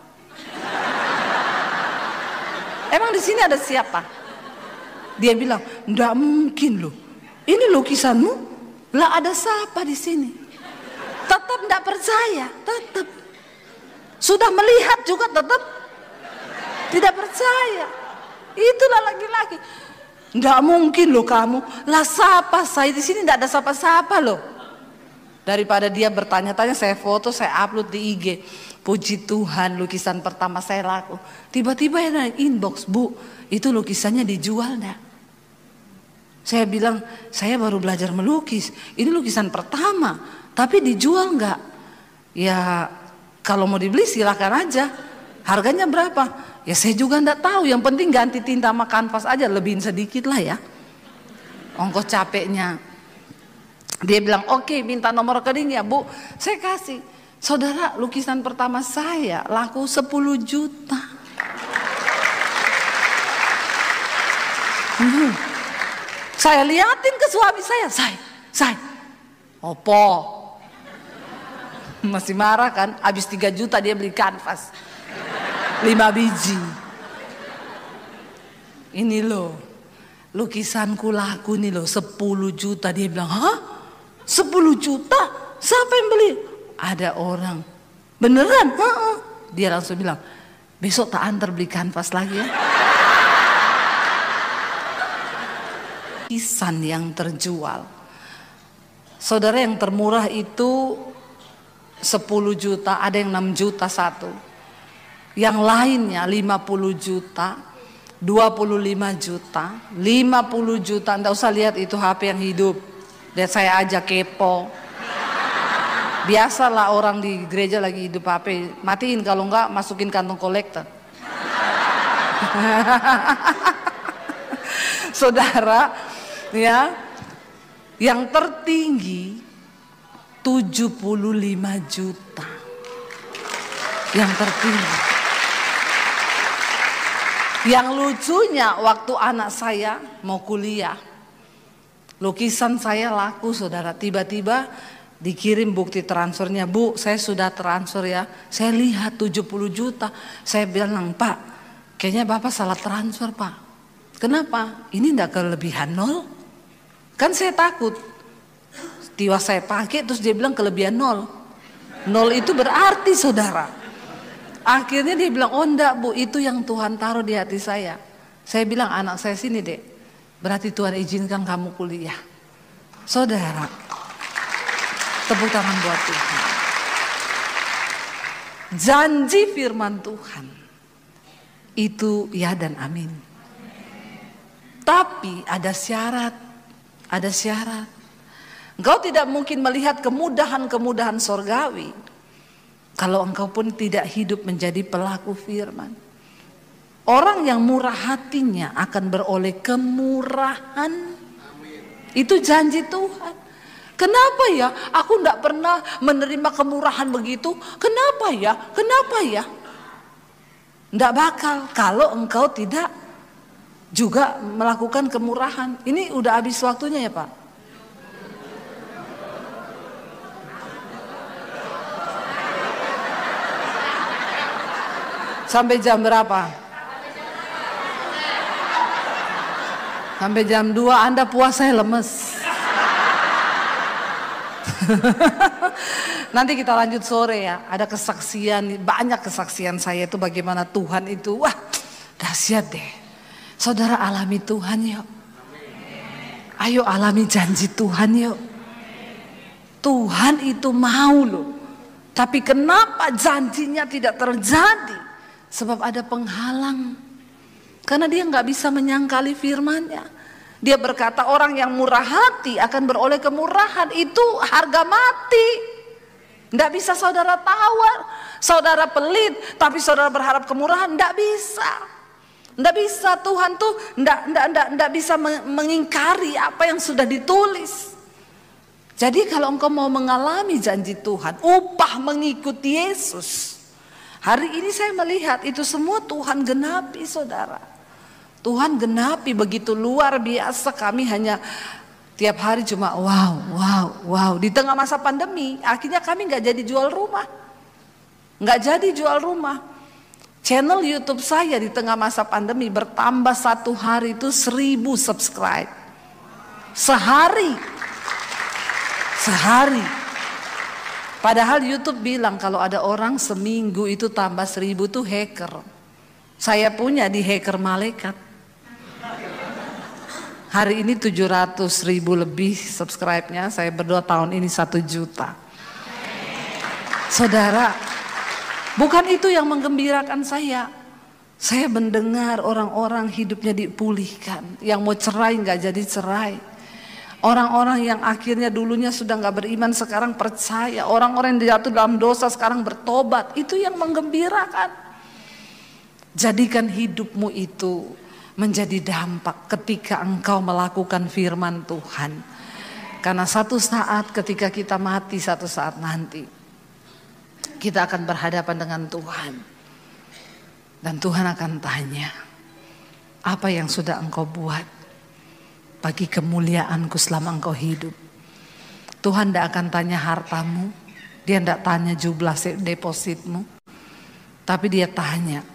Emang di sini ada siapa? Dia bilang, enggak mungkin loh. Ini lukisanmu? Lah ada siapa di sini? Tetap enggak percaya, tetap. Sudah melihat juga tetap tidak percaya. Itulah laki-laki. Enggak mungkin loh kamu. Lah siapa saya di sini? Enggak ada siapa-siapa loh. Daripada dia bertanya-tanya, saya foto, saya upload di IG. Puji Tuhan, lukisan pertama saya laku. Tiba-tiba ada inbox, Bu, itu lukisannya dijual enggak? Saya bilang, saya baru belajar melukis. Ini lukisan pertama, tapi dijual enggak? Ya, kalau mau dibeli silakan aja. Harganya berapa? Ya saya juga enggak tahu. Yang penting ganti tinta sama kanvas aja, lebihin sedikit lah ya. Ongkos capeknya. Dia bilang, oke, minta nomor rekeningnya, Bu. Saya kasih. Saudara, lukisan pertama saya laku 10 juta. Saya liatin ke suami saya, opo? Masih marah kan? Habis 3 juta dia beli kanvas 5 biji. Ini loh, lukisanku laku nih loh 10 juta. Dia bilang, hah? 10 juta? Siapa yang beli? Ada orang. Beneran? Dia langsung bilang, besok tak antar beli kanvas lagi ya. Lukisan yang terjual, saudara, yang termurah itu 10 juta, ada yang 6 juta satu. Yang lainnya 50 juta, 25 juta, 50 juta. Nggak usah lihat itu HP yang hidup. Lihat saya aja kepo. Biasalah orang di gereja lagi hidup HP, matiin, kalau enggak masukin kantong kolektor. Saudara, ya, yang tertinggi 75 juta. Yang tertinggi. Yang lucunya waktu anak saya mau kuliah, lukisan saya laku, saudara. Tiba-tiba Dikirim bukti transfernya, Bu saya sudah transfer ya. Saya lihat 70 juta. Saya bilang, Pak kayaknya Bapak salah transfer Pak. Kenapa? Ini enggak kelebihan 0? Kan saya takut. Tiba saya pakai terus dia bilang kelebihan 0. 0 itu berarti saudara. Akhirnya dia bilang, oh enggak Bu, itu yang Tuhan taruh di hati saya. Saya bilang, anak saya sini dek, berarti Tuhan izinkan kamu kuliah. Saudara, tepuk tangan buat Tuhan. Janji firman Tuhan itu ya dan amin. Tapi ada syarat. Ada syarat. Engkau tidak mungkin melihat kemudahan-kemudahan sorgawi kalau engkau pun tidak hidup menjadi pelaku firman. Orang yang murah hatinya akan beroleh kemurahan. Itu janji Tuhan. Kenapa ya aku tidak pernah menerima kemurahan begitu? Kenapa ya? Kenapa ya? Tidak bakal kalau engkau tidak juga melakukan kemurahan. Ini udah habis waktunya ya Pak? Sampai jam berapa? Sampai jam 2 Anda puasa lemes. Nanti kita lanjut sore ya. Ada kesaksian, banyak kesaksian saya itu bagaimana Tuhan itu. Wah dahsyat deh. Saudara alami Tuhan yuk. Ayo alami janji Tuhan yuk. Tuhan itu mau loh. Tapi kenapa janjinya tidak terjadi? Sebab ada penghalang. Karena dia nggak bisa menyangkali firman-Nya. Dia berkata orang yang murah hati akan beroleh kemurahan. Itu harga mati. Nggak bisa saudara tawar. Saudara pelit tapi saudara berharap kemurahan. Nggak bisa. Nggak bisa. Tuhan tuh nggak bisa mengingkari apa yang sudah ditulis. Jadi kalau engkau mau mengalami janji Tuhan, upah mengikuti Yesus. Hari ini saya melihat itu semua Tuhan genapi saudara. Tuhan genapi begitu luar biasa. Kami hanya tiap hari cuma wow. Di tengah masa pandemi akhirnya kami gak jadi jual rumah. Gak jadi jual rumah. Channel YouTube saya di tengah masa pandemi bertambah satu hari itu 1000 subscribe. Sehari. Padahal YouTube bilang kalau ada orang seminggu itu tambah 1000 tuh hacker. Saya punya di hacker malaikat. Hari ini 700.000 lebih subscribe-nya. Saya berdoa tahun ini 1 juta. Saudara, bukan itu yang menggembirakan saya. Saya mendengar orang-orang hidupnya dipulihkan. Yang mau cerai nggak jadi cerai. Orang-orang yang akhirnya dulunya sudah gak beriman sekarang percaya. Orang-orang yang jatuh dalam dosa sekarang bertobat. Itu yang menggembirakan. Jadikan hidupmu itu menjadi dampak ketika engkau melakukan firman Tuhan. Karena satu saat ketika kita mati, satu saat nanti kita akan berhadapan dengan Tuhan. Dan Tuhan akan tanya, apa yang sudah engkau buat bagi kemuliaanku selama engkau hidup. Tuhan tidak akan tanya hartamu. Dia tidak tanya jumlah depositmu. Tapi dia tanya,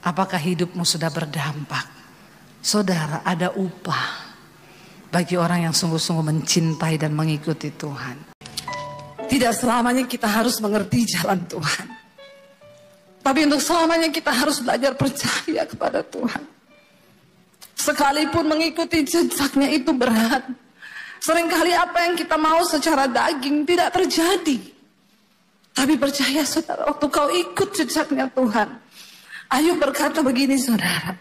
apakah hidupmu sudah berdampak? Saudara, ada upah bagi orang yang sungguh-sungguh mencintai dan mengikuti Tuhan. Tidak selamanya kita harus mengerti jalan Tuhan. Tapi untuk selamanya kita harus belajar percaya kepada Tuhan. Sekalipun mengikuti jejaknya itu berat. Seringkali apa yang kita mau secara daging tidak terjadi. Tapi percaya saudara, waktu kau ikut jejaknya Tuhan. Ayub berkata begini saudara.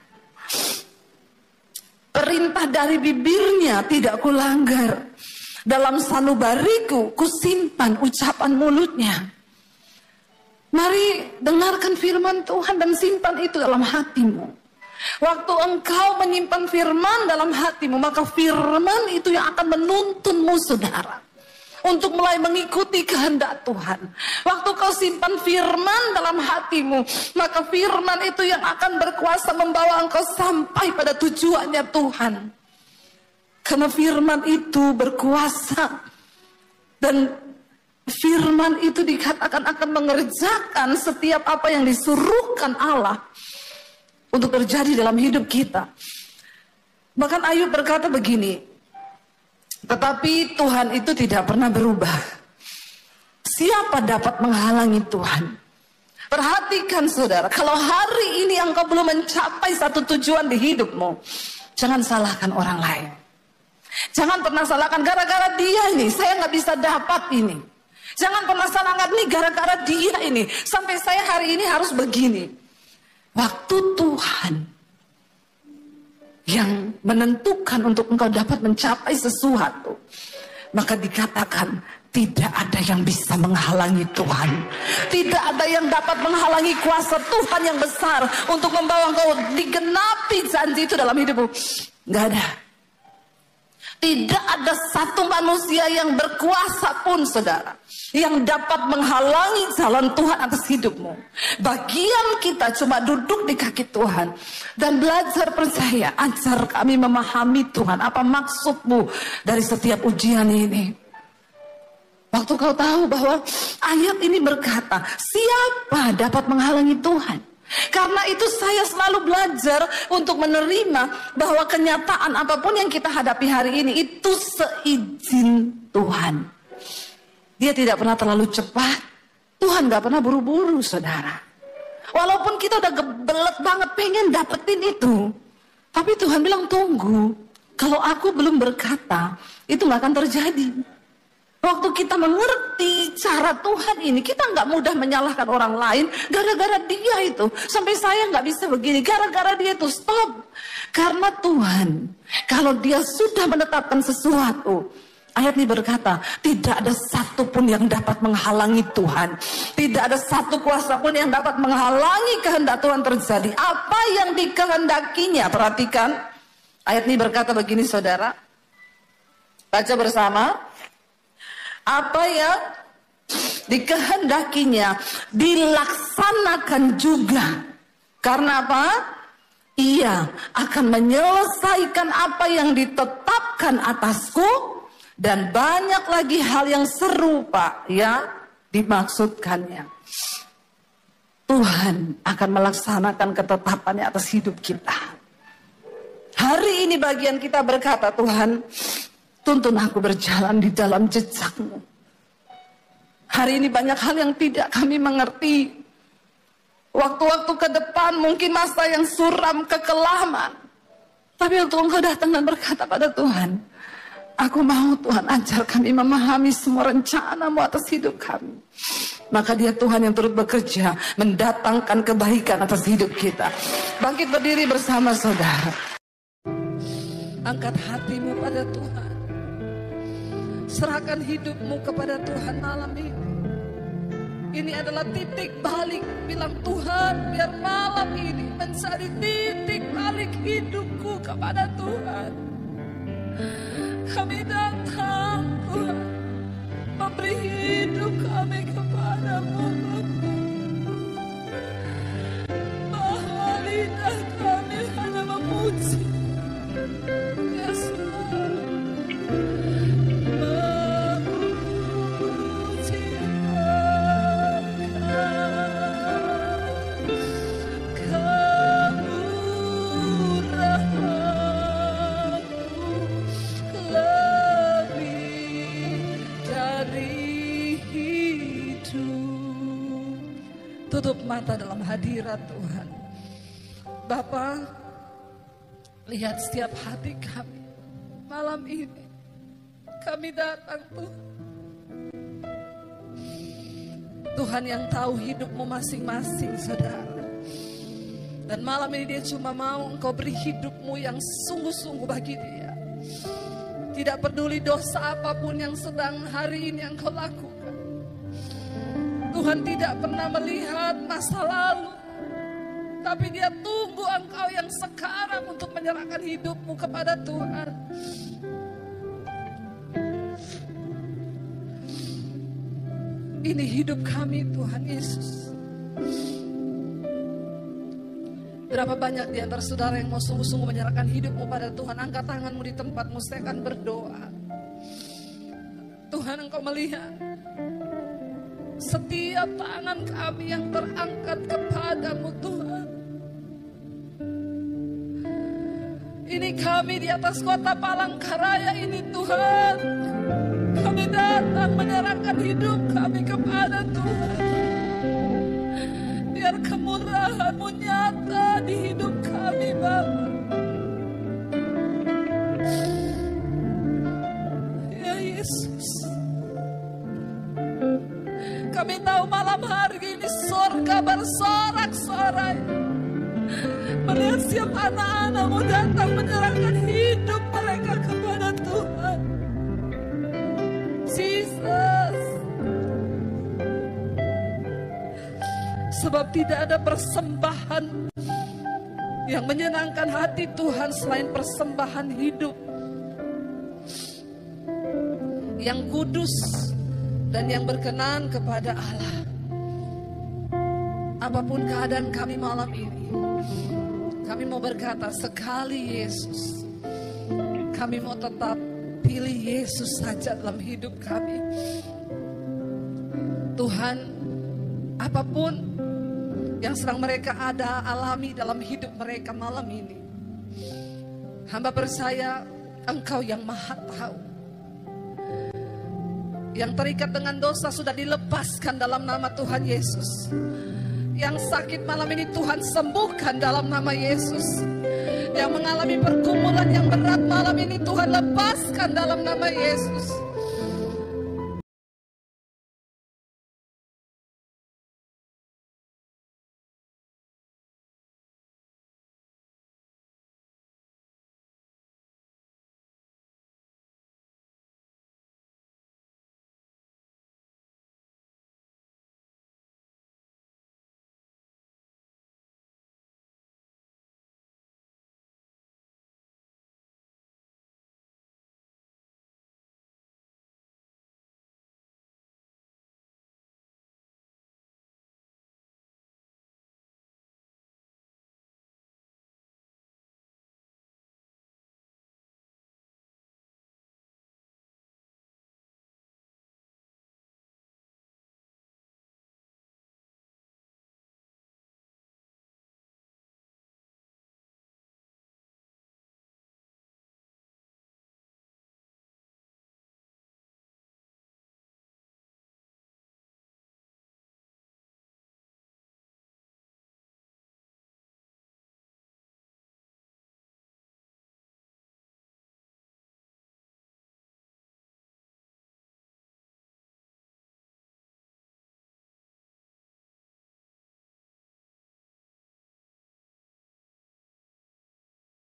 Perintah dari bibirnya tidak kulanggar. Dalam sanubariku kusimpan ucapan mulutnya. Mari dengarkan firman Tuhan dan simpan itu dalam hatimu. Waktu engkau menyimpan firman dalam hatimu, maka firman itu yang akan menuntunmu saudara. Untuk mulai mengikuti kehendak Tuhan. Waktu kau simpan firman dalam hatimu, maka firman itu yang akan berkuasa membawa engkau sampai pada tujuannya Tuhan. Karena firman itu berkuasa Dan firman itu dikatakan akan mengerjakan setiap apa yang disuruhkan Allah untuk terjadi dalam hidup kita. Bahkan Ayub berkata begini, tetapi Tuhan itu tidak pernah berubah. Siapa dapat menghalangi Tuhan? Perhatikan saudara, kalau hari ini engkau belum mencapai satu tujuan di hidupmu, jangan salahkan orang lain. Jangan pernah salahkan gara-gara dia ini, saya nggak bisa dapat ini. Jangan pernah salahkan nih gara-gara dia ini, sampai saya hari ini harus begini. Waktu Tuhan yang menentukan untuk engkau dapat mencapai sesuatu, maka dikatakan tidak ada yang bisa menghalangi Tuhan. Tidak ada yang dapat menghalangi kuasa Tuhan yang besar untuk membawa engkau digenapi janji itu dalam hidupmu. Gak ada. Tidak ada satu manusia yang berkuasa pun saudara, yang dapat menghalangi jalan Tuhan atas hidupmu. Bagian kita cuma duduk di kaki Tuhan dan belajar percaya. Ajar kami memahami Tuhan, apa maksudmu dari setiap ujian ini. Waktu kau tahu bahwa ayat ini berkata, siapa dapat menghalangi Tuhan? Karena itu saya selalu belajar untuk menerima bahwa kenyataan apapun yang kita hadapi hari ini itu seizin Tuhan. Dia tidak pernah terlalu cepat. Tuhan gak pernah buru-buru saudara. Walaupun kita udah gebelet banget pengen dapetin itu, tapi Tuhan bilang tunggu. Kalau aku belum berkata, itu gak akan terjadi. Waktu kita mengerti cara Tuhan ini, kita nggak mudah menyalahkan orang lain gara-gara dia itu. Sampai saya nggak bisa begini, gara-gara dia itu. Stop. Karena Tuhan, kalau dia sudah menetapkan sesuatu, ayat ini berkata, tidak ada satu pun yang dapat menghalangi Tuhan. Tidak ada satu kuasa pun yang dapat menghalangi kehendak Tuhan terjadi. Apa yang dikehendakinya, perhatikan. Ayat ini berkata begini saudara, baca bersama. Apa yang dikehendakinya dilaksanakan juga. Karena apa? Ia akan menyelesaikan apa yang ditetapkan atasku, dan banyak lagi hal yang serupa yang dimaksudkannya. Tuhan akan melaksanakan ketetapannya atas hidup kita. Hari ini bagian kita berkata, Tuhan, tuntun aku berjalan di dalam jejakmu. Hari ini banyak hal yang tidak kami mengerti. Waktu-waktu ke depan mungkin masa yang suram, kekelaman. Tapi waktu engkau datang dan berkata pada Tuhan, aku mau Tuhan ajar kami memahami semua rencanamu atas hidup kami. Maka dia Tuhan yang turut bekerja mendatangkan kebaikan atas hidup kita. Bangkit berdiri bersama saudara. Angkat hatimu pada Tuhan. Serahkan hidupmu kepada Tuhan malam ini. Ini adalah titik balik. Bilang Tuhan, biar malam ini menjadi titik balik hidupku kepada Tuhan. Kami datang Tuhan, memberi hidup kami kepadamu. Bahwa lidah kami hanya memuji Yesus. Tutup mata dalam hadirat Tuhan. Bapa, lihat setiap hati kami malam ini. Kami datang Tuhan. Tuhan yang tahu hidupmu masing-masing saudara. Dan malam ini dia cuma mau engkau beri hidupmu yang sungguh-sungguh bagi dia. Tidak peduli dosa apapun yang sedang hari ini engkau lakukan. Tuhan tidak pernah melihat masa lalu, tapi dia tunggu engkau yang sekarang untuk menyerahkan hidupmu kepada Tuhan. Ini hidup kami Tuhan Yesus. Berapa banyak di antara saudara yang mau sungguh-sungguh menyerahkan hidupmu pada Tuhan? Angkat tanganmu di tempatmu, saya akan berdoa. Tuhan, Engkau melihat setiap tangan kami yang terangkat kepadamu Tuhan. Ini kami di atas kota Palangkaraya ini Tuhan. Kami datang menyerahkan hidup kami kepada Tuhan. Biar kemurahan-Mu nyata di hidup kami Bapa. Ya Yesus, kami tahu malam hari ini surga bersorak-sorai melihat setiap anak-anak-Mu datang menyerahkan hidup mereka kepada Tuhan. Jesus, sebab tidak ada persembahan yang menyenangkan hati Tuhan selain persembahan hidup yang kudus dan yang berkenan kepada Allah. Apapun keadaan kami malam ini, kami mau berkata sekali Yesus, kami mau tetap pilih Yesus saja dalam hidup kami. Tuhan, apapun yang sedang mereka alami dalam hidup mereka malam ini, hamba percaya Engkau yang Maha Tahu. Yang terikat dengan dosa sudah dilepaskan dalam nama Tuhan Yesus. Yang sakit malam ini Tuhan sembuhkan dalam nama Yesus. Yang mengalami pergumulan yang berat malam ini Tuhan lepaskan dalam nama Yesus.